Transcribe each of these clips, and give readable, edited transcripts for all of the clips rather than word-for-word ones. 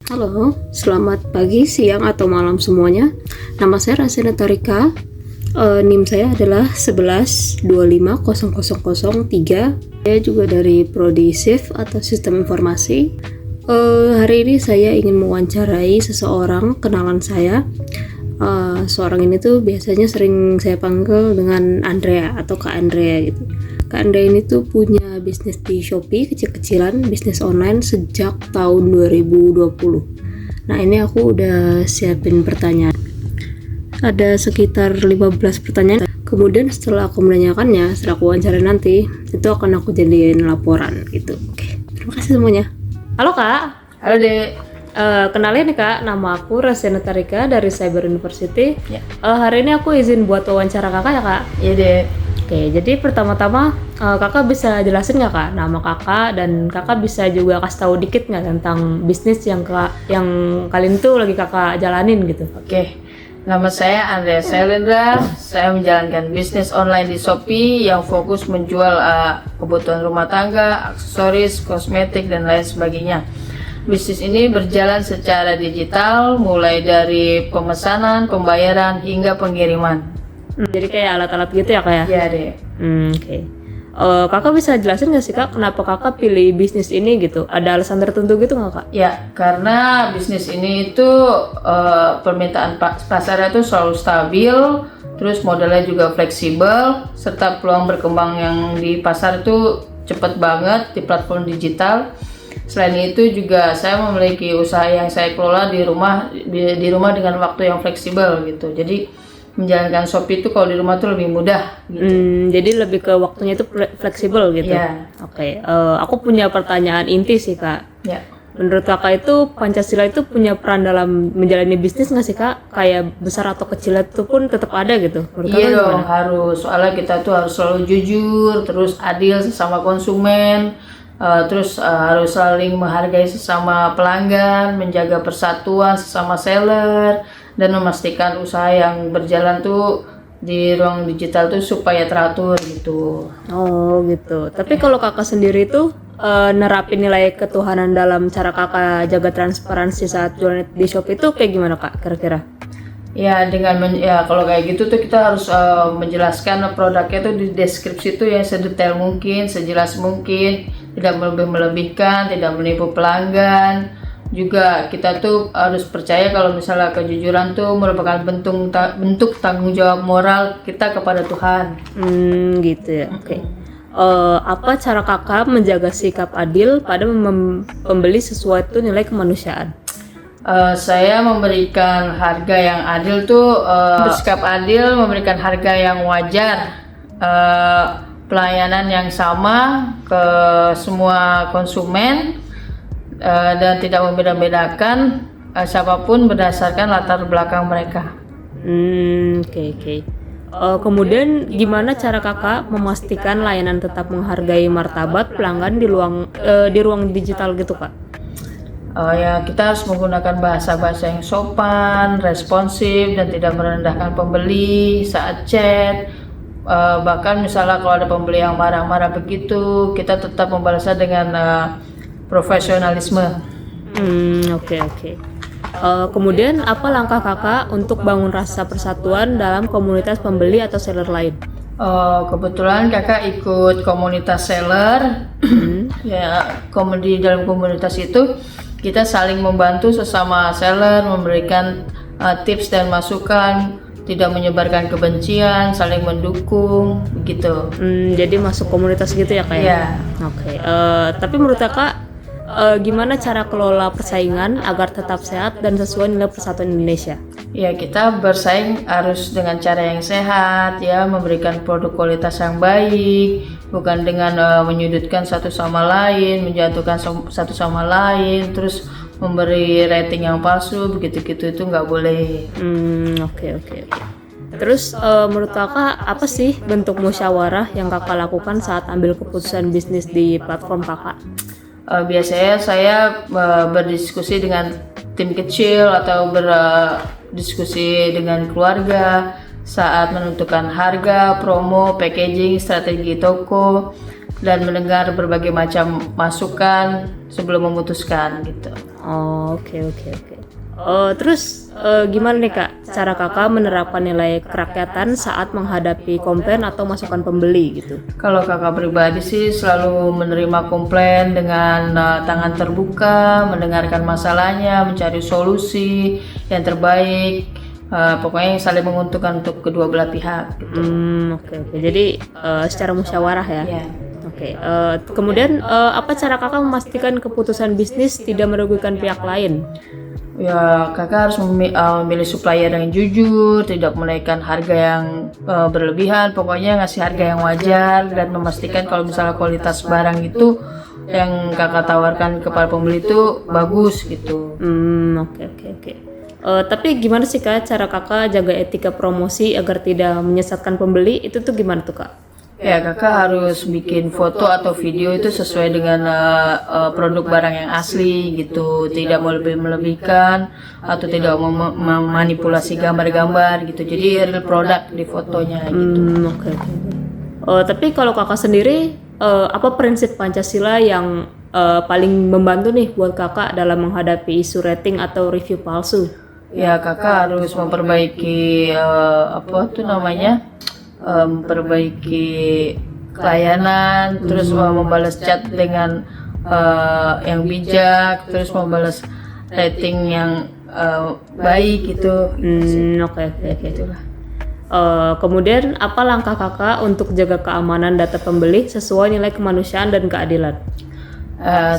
Halo, selamat pagi, siang, atau malam semuanya. Nama saya Rasina Tarika. NIM saya adalah 11250003. Saya juga dari Prodi SIF atau Sistem Informasi. Hari ini saya ingin mewawancarai seseorang kenalan saya. Seorang ini tuh biasanya sering saya panggil dengan Andrea atau Kak Andrea gitu. Kak Andrea ini tuh punya bisnis di Shopee kecil-kecilan, bisnis online sejak tahun 2020. Nah, ini aku udah siapin pertanyaan. Ada sekitar 15 pertanyaan. Kemudian setelah aku menanyakannya, setelah aku wawancara nanti, itu akan aku jadiin laporan gitu. Oke, terima kasih semuanya. Halo Kak. Halo Dek. Kenalin nih Kak, nama aku Rasina Tarika dari Cyber University. Ya. Hari ini aku izin buat wawancara Kakak ya Kak. Iya Dek. Oke, jadi pertama-tama Kakak bisa jelasin nggak Kak nama Kakak, dan Kakak bisa juga kasih tahu dikit nggak tentang bisnis yang kalian tuh lagi Kakak jalanin gitu? Oke. Nama saya Andrea Selendra. Saya menjalankan bisnis online di Shopee yang fokus menjual kebutuhan rumah tangga, aksesoris, kosmetik dan lain sebagainya. Bisnis ini berjalan secara digital, mulai dari pemesanan, pembayaran hingga pengiriman. Jadi kayak alat-alat gitu ya Kak ya? Iya Dek. Oke. Kakak bisa jelasin nggak sih Kak, kenapa Kakak pilih bisnis ini gitu? Ada alasan tertentu gitu nggak Kak? Ya, karena bisnis ini itu permintaan pasarnya itu selalu stabil, terus modalnya juga fleksibel, serta peluang berkembang yang di pasar itu cepat banget di platform digital. Selain itu juga saya memiliki usaha yang saya kelola di rumah dengan waktu yang fleksibel gitu. Jadi menjalankan Shopee itu kalau di rumah tuh lebih mudah gitu. Jadi lebih ke waktunya itu fleksibel gitu. Iya. Oke. Aku punya pertanyaan inti sih Kak. Ya. Menurut Kakak itu Pancasila itu punya peran dalam menjalani bisnis nggak sih Kak? Kayak besar atau kecil itu pun tetap ada gitu. Menurut Iya Kakak dong, gimana? harus. Soalnya kita tuh harus selalu jujur, terus adil sesama konsumen, terus harus saling menghargai sesama pelanggan, menjaga persatuan sesama seller, dan memastikan usaha yang berjalan tuh di ruang digital tuh supaya teratur gitu. Oh gitu. Tapi kalau Kakak sendiri tuh nerapin nilai ketuhanan dalam cara Kakak jaga transparansi saat jualan di Shopee itu kayak gimana Kak kira-kira? Ya ya kalau kayak gitu tuh kita harus menjelaskan produknya tuh di deskripsi tuh yang sedetail mungkin, sejelas mungkin, tidak melebih-melebihkan, tidak menipu pelanggan. Juga kita tuh harus percaya kalau misalnya kejujuran tuh merupakan bentuk tanggung jawab moral kita kepada Tuhan. Gitu ya. Oke. Apa cara Kakak menjaga sikap adil pada pembeli sesuatu nilai kemanusiaan? Saya memberikan harga yang adil tuh bersikap adil, memberikan harga yang wajar, pelayanan yang sama ke semua konsumen, dan tidak membeda-bedakan siapapun berdasarkan latar belakang mereka. Oke. Kemudian gimana cara Kakak memastikan layanan tetap menghargai martabat pelanggan di ruang digital gitu Kak? Ya kita harus menggunakan bahasa-bahasa yang sopan, responsif, dan tidak merendahkan pembeli saat chat. Bahkan misalnya kalau ada pembeli yang marah-marah begitu, kita tetap membalasnya dengan profesionalisme. Oke. Kemudian apa langkah Kakak untuk bangun rasa persatuan dalam komunitas pembeli atau seller lain? Kebetulan kakak ikut komunitas seller. Ya, di dalam komunitas itu kita saling membantu sesama seller, memberikan tips dan masukan, tidak menyebarkan kebencian, saling mendukung, begitu. Jadi masuk komunitas gitu ya Kak ya? Iya. Oke. Tapi menurut Kakak gimana cara kelola persaingan agar tetap sehat dan sesuai nilai persatuan Indonesia? Ya, kita bersaing harus dengan cara yang sehat, ya, memberikan produk kualitas yang baik, bukan dengan menyudutkan satu sama lain, menjatuhkan satu sama lain, terus memberi rating yang palsu, begitu-gitu itu nggak boleh. Oke. Terus menurut Kakak apa sih bentuk musyawarah yang Kakak lakukan saat ambil keputusan bisnis di platform Kakak? Biasanya saya berdiskusi dengan tim kecil atau berdiskusi dengan keluarga saat menentukan harga, promo, packaging, strategi toko, dan mendengar berbagai macam masukan sebelum memutuskan gitu. Oke oke oke. Terus gimana nih Kak cara Kakak menerapkan nilai kerakyatan saat menghadapi komplain atau masukan pembeli gitu? Kalau kakak pribadi sih selalu menerima komplain dengan tangan terbuka, mendengarkan masalahnya, mencari solusi yang terbaik. Pokoknya saling menguntungkan untuk kedua belah pihak. Gitu. Oke oke. Jadi secara musyawarah ya. Ya. Oke. Kemudian apa cara Kakak memastikan keputusan bisnis tidak merugikan pihak lain? Ya, kakak harus memilih supplier yang jujur, tidak menaikkan harga yang berlebihan, pokoknya ngasih harga yang wajar dan memastikan kalau misalnya kualitas barang itu yang kakak tawarkan kepada pembeli itu bagus gitu. Oke oke oke. Tapi gimana sih Kak cara Kakak jaga etika promosi agar tidak menyesatkan pembeli? Itu tuh gimana tuh Kak? Ya, kakak harus bikin foto atau video itu sesuai dengan produk barang yang asli gitu, tidak melebihkan atau tidak memanipulasi gambar-gambar gitu. Jadi real produk di fotonya gitu. Oke oke. Tapi kalau Kakak sendiri apa prinsip Pancasila yang paling membantu nih buat Kakak dalam menghadapi isu rating atau review palsu? Ya, kakak harus memperbaiki memperbaiki pelayanan, terus membalas chat dengan yang bijak, terus membalas rating yang baik gitu. Oke oke oke. Itulah. Kemudian apa langkah Kakak untuk jaga keamanan data pembeli sesuai nilai kemanusiaan dan keadilan?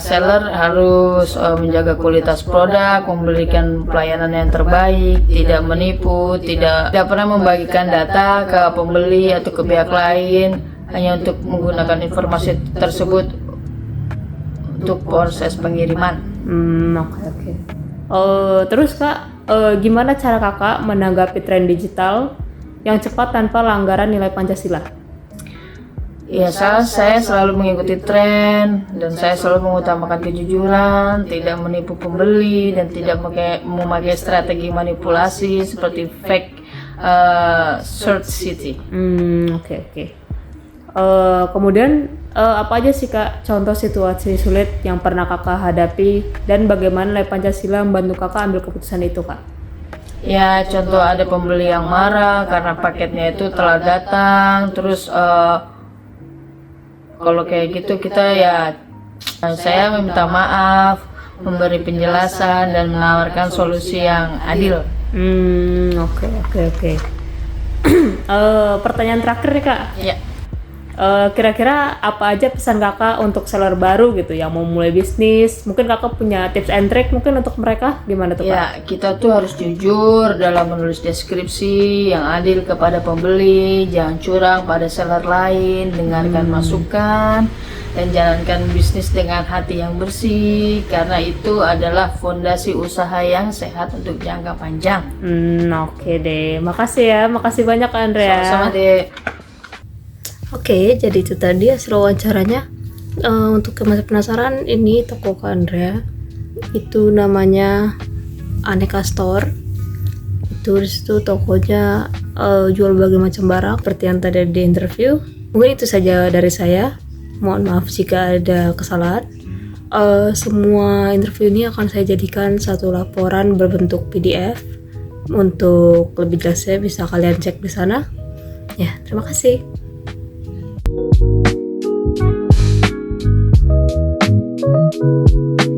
Seller harus menjaga kualitas produk, memberikan pelayanan yang terbaik, tidak menipu, tidak pernah membagikan data ke pembeli atau ke pihak lain hanya untuk menggunakan informasi tersebut untuk proses pengiriman. Oke oke. Terus Kak, gimana cara Kakak menanggapi tren digital yang cepat tanpa pelanggaran nilai Pancasila? Ya, saya selalu mengikuti tren dan saya selalu mengutamakan kejujuran, tidak menipu pembeli dan tidak memakai strategi manipulasi seperti fake search city. Oke oke. Kemudian apa aja sih Kak contoh situasi sulit yang pernah Kakak hadapi dan bagaimana nilai Pancasila membantu Kakak ambil keputusan itu Kak? Ya, contoh ada pembeli yang marah karena paketnya itu telah datang, terus kalau kayak gitu saya meminta maaf, memberi penjelasan dan menawarkan solusi yang adil. Oke. Pertanyaan terakhir nih Kak. Ya. Kira-kira apa aja pesan Kakak untuk seller baru gitu yang mau mulai bisnis? Mungkin Kakak punya tips and trick mungkin untuk mereka, gimana tuh Kak? Ya, kita tuh harus jujur dalam menulis deskripsi yang adil kepada pembeli, jangan curang pada seller lain, dengarkan masukan, dan jalankan bisnis dengan hati yang bersih, karena itu adalah fondasi usaha yang sehat untuk jangka panjang. Oke deh, makasih banyak Kak Andrea. Sama-sama deh. Oke, jadi itu tadi hasil wawancaranya. Untuk yang masih penasaran, ini toko Kak Andrea. Itu namanya Aneka Store. Itu disitu tokonya jual berbagai macam barang seperti yang tadi di interview. Mungkin itu saja dari saya. Mohon maaf jika ada kesalahan. Semua interview ini akan saya jadikan satu laporan berbentuk PDF. Untuk lebih jelasnya bisa kalian cek di sana. Ya, terima kasih. Thank you.